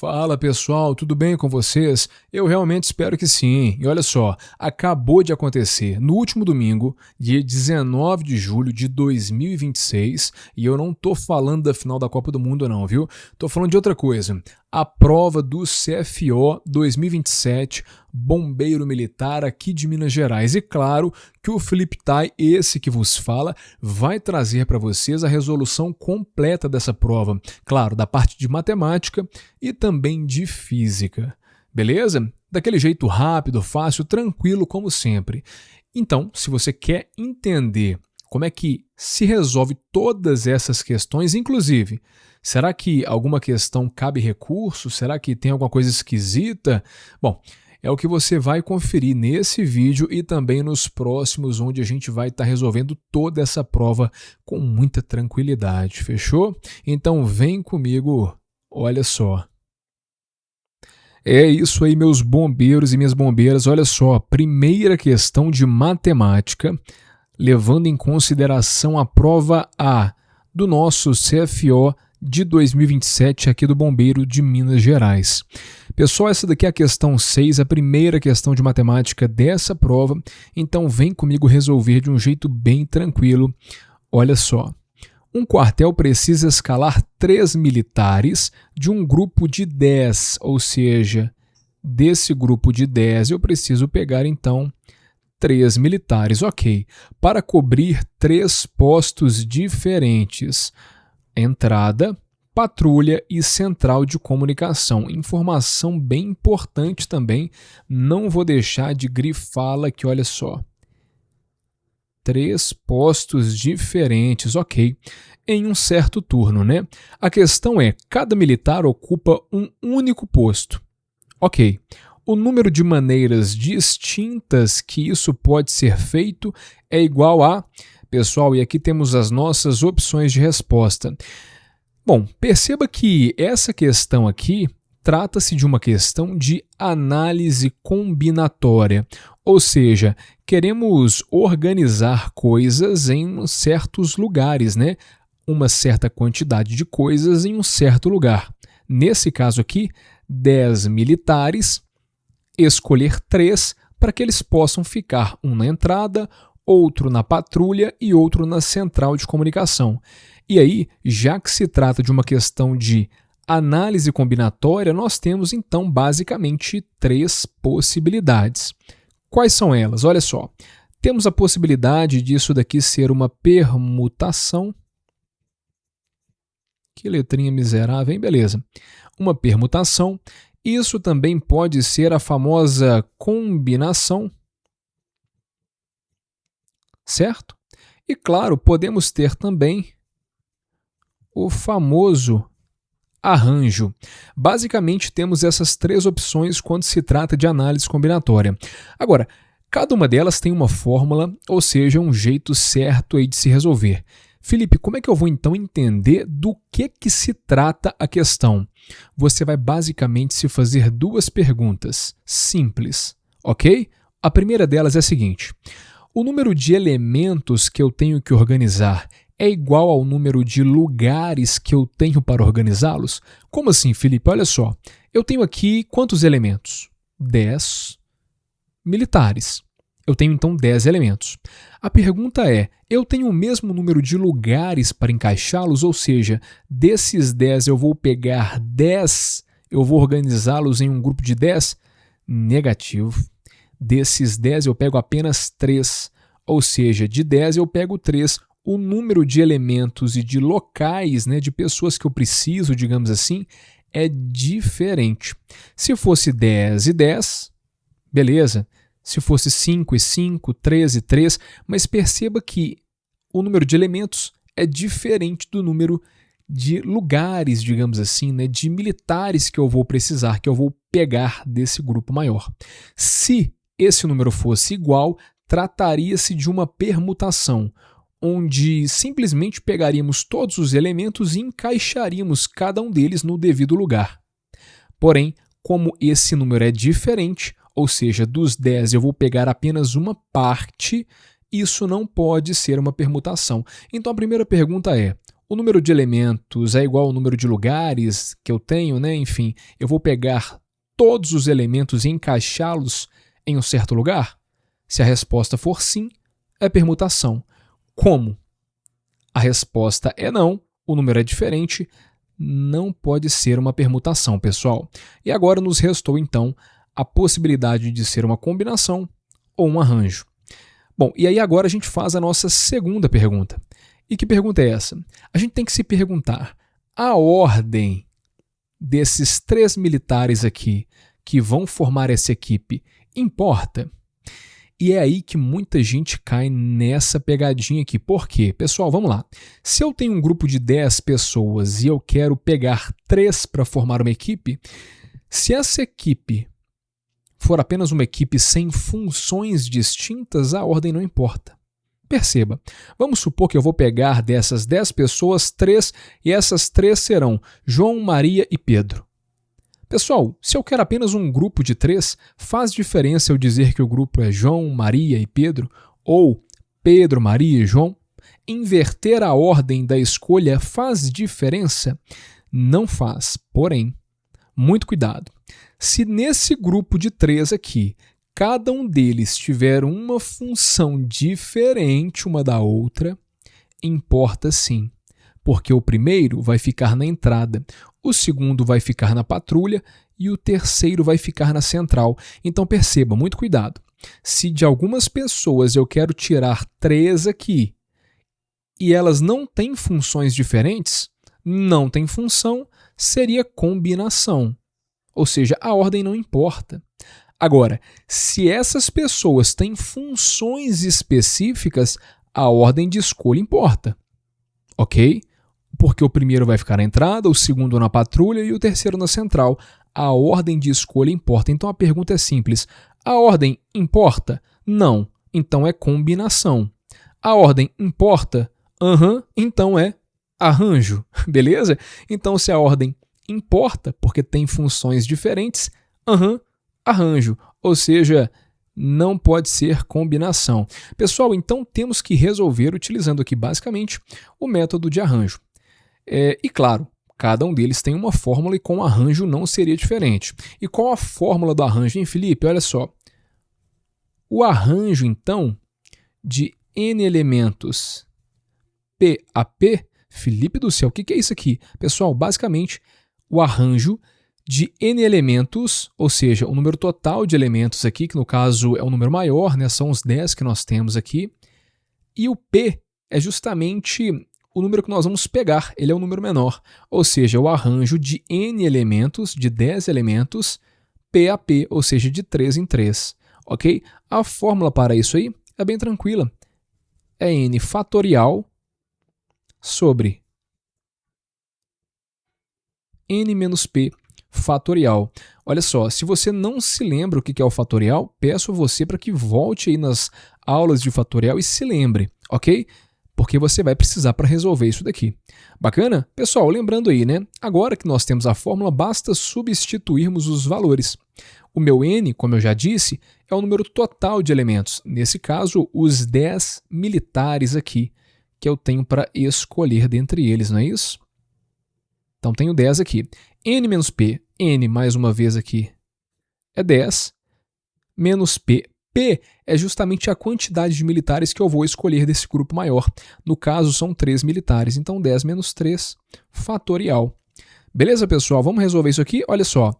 Fala pessoal, tudo bem com vocês? Eu realmente espero que sim. E olha só, acabou de acontecer no último domingo, dia 19 de julho de 2026, e eu não tô falando da final da Copa do Mundo não, viu? Tô falando de outra coisa. A prova do CFO 2027, Bombeiro Militar aqui de Minas Gerais. E claro que o Felipe Tai, esse que vos fala, vai trazer para vocês a resolução completa dessa prova. Claro, da parte de matemática e também de física. Beleza? Daquele jeito rápido, fácil, tranquilo como sempre. Então, se você quer entender como é que se resolve todas essas questões, inclusive, será que alguma questão cabe recurso? Será que tem alguma coisa esquisita? Bom, é o que você vai conferir nesse vídeo e também nos próximos, onde a gente vai estar resolvendo toda essa prova com muita tranquilidade, fechou? Então vem comigo, olha só. É isso aí, meus bombeiros e minhas bombeiras, olha só, primeira questão de matemática, levando em consideração a prova A do nosso CFO de 2027 aqui do Bombeiro de Minas Gerais. Pessoal, essa daqui é a questão 6, a primeira questão de matemática dessa prova, então vem comigo resolver de um jeito bem tranquilo. Olha só, um quartel precisa escalar 3 militares de um grupo de 10, ou seja, desse grupo de 10 eu preciso pegar então 3 militares, ok, para cobrir 3 postos diferentes: entrada, patrulha e central de comunicação. Informação bem importante também, não vou deixar de grifá-la aqui, olha só. 3 postos diferentes, ok, em um certo turno, né? A questão é, cada militar ocupa um único posto. Ok, o número de maneiras distintas que isso pode ser feito é igual a... Pessoal, e aqui temos as nossas opções de resposta. Bom, perceba que essa questão aqui trata-se de uma questão de análise combinatória, ou seja, queremos organizar coisas em certos lugares, né? Uma certa quantidade de coisas em um certo lugar. Nesse caso aqui, 10 militares, escolher 3 para que eles possam ficar um na entrada, outro na patrulha e outro na central de comunicação. E aí, já que se trata de uma questão de análise combinatória, nós temos então basicamente 3 possibilidades. Quais são elas? Olha só, temos a possibilidade disso daqui ser uma permutação. Que letrinha miserável, hein? Beleza. Uma permutação. Isso também pode ser a famosa combinação, certo? E claro, podemos ter também o famoso arranjo. Basicamente, temos essas 3 opções quando se trata de análise combinatória. Agora, cada uma delas tem uma fórmula, ou seja, um jeito certo aí de se resolver. Felipe, como é que eu vou então entender do que se trata a questão? Você vai basicamente se fazer 2 perguntas simples, ok? A primeira delas é a seguinte: o número de elementos que eu tenho que organizar é igual ao número de lugares que eu tenho para organizá-los? Como assim, Felipe? Olha só, eu tenho aqui quantos elementos? 10 militares. Eu tenho então 10 elementos. A pergunta é, eu tenho o mesmo número de lugares para encaixá-los? Ou seja, desses 10 eu vou pegar 10, eu vou organizá-los em um grupo de 10? Negativo. Desses 10 eu pego apenas 3, ou seja, de 10 eu pego 3. O número de elementos e de locais, né, de pessoas que eu preciso, digamos assim, é diferente. Se fosse 10 e 10, beleza. Se fosse 5 e 5, 3 e 3, mas perceba que o número de elementos é diferente do número de lugares, digamos assim, né, de militares que eu vou precisar, que eu vou pegar desse grupo maior. Se esse número fosse igual, trataria-se de uma permutação, onde simplesmente pegaríamos todos os elementos e encaixaríamos cada um deles no devido lugar. Porém, como esse número é diferente, ou seja, dos 10 eu vou pegar apenas uma parte, isso não pode ser uma permutação. Então a primeira pergunta é, o número de elementos é igual ao número de lugares que eu tenho, né? Enfim, eu vou pegar todos os elementos e encaixá-los em um certo lugar? Se a resposta for sim, é permutação. Como a resposta é não, o número é diferente, não pode ser uma permutação, pessoal. E agora nos restou, então, a possibilidade de ser uma combinação ou um arranjo. Bom, e aí agora a gente faz a nossa segunda pergunta. E que pergunta é essa? A gente tem que se perguntar, a ordem desses 3 militares aqui que vão formar essa equipe importa? E é aí que muita gente cai nessa pegadinha aqui. Por quê? Pessoal, vamos lá. Se eu tenho um grupo de 10 pessoas e eu quero pegar 3 para formar uma equipe, se essa equipe for apenas uma equipe sem funções distintas, a ordem não importa. Perceba, vamos supor que eu vou pegar dessas 10 pessoas 3 e essas 3 serão João, Maria e Pedro. Pessoal, se eu quero apenas um grupo de 3, faz diferença eu dizer que o grupo é João, Maria e Pedro ou Pedro, Maria e João? Inverter a ordem da escolha faz diferença? Não faz, porém, muito cuidado. Se nesse grupo de 3 aqui, cada um deles tiver uma função diferente uma da outra, importa sim, porque o primeiro vai ficar na entrada, o segundo vai ficar na patrulha e o terceiro vai ficar na central. Então perceba, muito cuidado. Se de algumas pessoas eu quero tirar 3 aqui e elas não têm funções diferentes, não tem função, seria combinação. Ou seja, a ordem não importa. Agora, se essas pessoas têm funções específicas, a ordem de escolha importa. Ok? Porque o primeiro vai ficar na entrada, o segundo na patrulha e o terceiro na central. A ordem de escolha importa. Então a pergunta é simples. A ordem importa? Não. Então é combinação. A ordem importa? Então é arranjo. Beleza? Então se a ordem importa, porque tem funções diferentes, arranjo. Ou seja, não pode ser combinação. Pessoal, então temos que resolver utilizando aqui basicamente o método de arranjo. E claro, cada um deles tem uma fórmula e com o arranjo não seria diferente. E qual a fórmula do arranjo, hein, Felipe? Olha só. O arranjo, então, de n elementos P a P, Felipe do céu, o que é isso aqui? Pessoal, basicamente, o arranjo de n elementos, ou seja, o número total de elementos aqui, que no caso é um número maior, né, são os 10 que nós temos aqui, e o P é justamente o número que nós vamos pegar, ele é o número menor, ou seja, o arranjo de n elementos, de 10 elementos, P a P, ou seja, de 3 em 3, ok? A fórmula para isso aí é bem tranquila, é n fatorial sobre n menos P fatorial. Olha só, se você não se lembra o que é o fatorial, peço a você para que volte aí nas aulas de fatorial e se lembre, ok? Porque você vai precisar para resolver isso daqui. Bacana? Pessoal, lembrando aí, né? Agora que nós temos a fórmula, basta substituirmos os valores. O meu n, como eu já disse, é o número total de elementos. Nesse caso, os 10 militares aqui, que eu tenho para escolher dentre eles, não é isso? Então, tenho 10 aqui. N menos P, N mais uma vez aqui, é 10, menos P. P é justamente a quantidade de militares que eu vou escolher desse grupo maior. No caso, são 3 militares, então 10 menos 3, fatorial. Beleza, pessoal? Vamos resolver isso aqui? Olha só.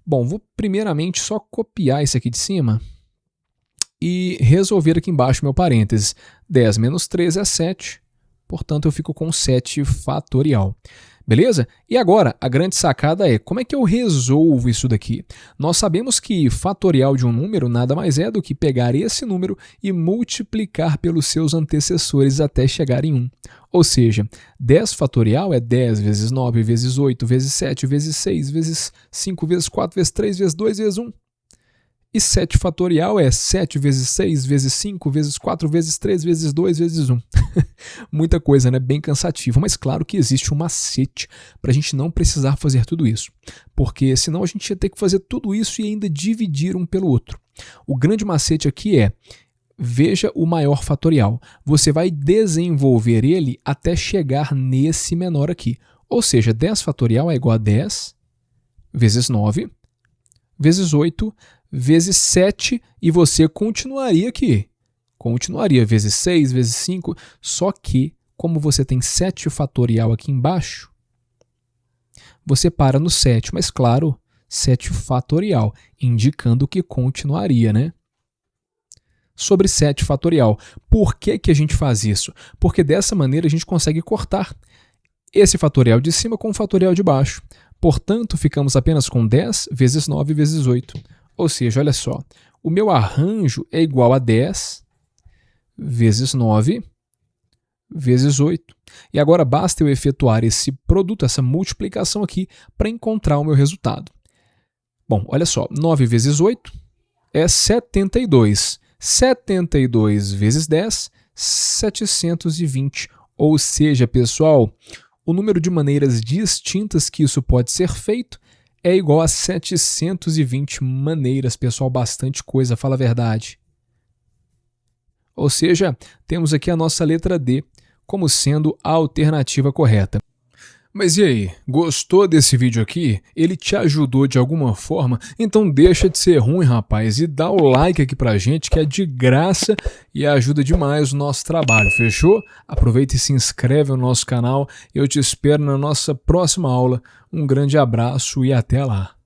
Bom, vou primeiramente só copiar isso aqui de cima e resolver aqui embaixo meu parênteses. 10 menos 3 é 7, portanto eu fico com 7 fatorial. Beleza? E agora, a grande sacada é, como é que eu resolvo isso daqui? Nós sabemos que fatorial de um número nada mais é do que pegar esse número e multiplicar pelos seus antecessores até chegar em 1. Ou seja, 10 fatorial é 10 vezes 9 vezes 8 vezes 7 vezes 6 vezes 5 vezes 4 vezes 3 vezes 2 vezes 1. E 7 fatorial é 7 vezes 6 vezes 5 vezes 4 vezes 3 vezes 2 vezes 1. Muita coisa, né? Bem cansativo, mas claro que existe um macete para a gente não precisar fazer tudo isso. Porque senão a gente ia ter que fazer tudo isso e ainda dividir um pelo outro. O grande macete aqui é Veja o maior fatorial. Você vai desenvolver ele até chegar nesse menor aqui. Ou seja, 10 fatorial é igual a 10 vezes 9 vezes 8 vezes 7 e você continuaria aqui. Continuaria vezes 6 vezes 5, só que como você tem 7 fatorial aqui embaixo, você para no 7, mas claro, 7 fatorial, indicando que continuaria, né? Sobre 7 fatorial. Por que a gente faz isso? Porque dessa maneira a gente consegue cortar esse fatorial de cima com o fatorial de baixo. Portanto, ficamos apenas com 10 vezes 9 vezes 8. Ou seja, olha só, o meu arranjo é igual a 10 vezes 9 vezes 8. E agora basta eu efetuar esse produto, essa multiplicação aqui, para encontrar o meu resultado. Bom, olha só, 9 vezes 8 é 72. 72 vezes 10, 720. Ou seja, pessoal, o número de maneiras distintas que isso pode ser feito é igual a 720 maneiras, pessoal, bastante coisa, fala a verdade. Ou seja, temos aqui a nossa letra D como sendo a alternativa correta. Mas e aí, gostou desse vídeo aqui? Ele te ajudou de alguma forma? Então deixa de ser ruim, rapaz, e dá o like aqui pra gente, que é de graça e ajuda demais o nosso trabalho, fechou? Aproveita e se inscreve no nosso canal. Eu te espero na nossa próxima aula. Um grande abraço e até lá!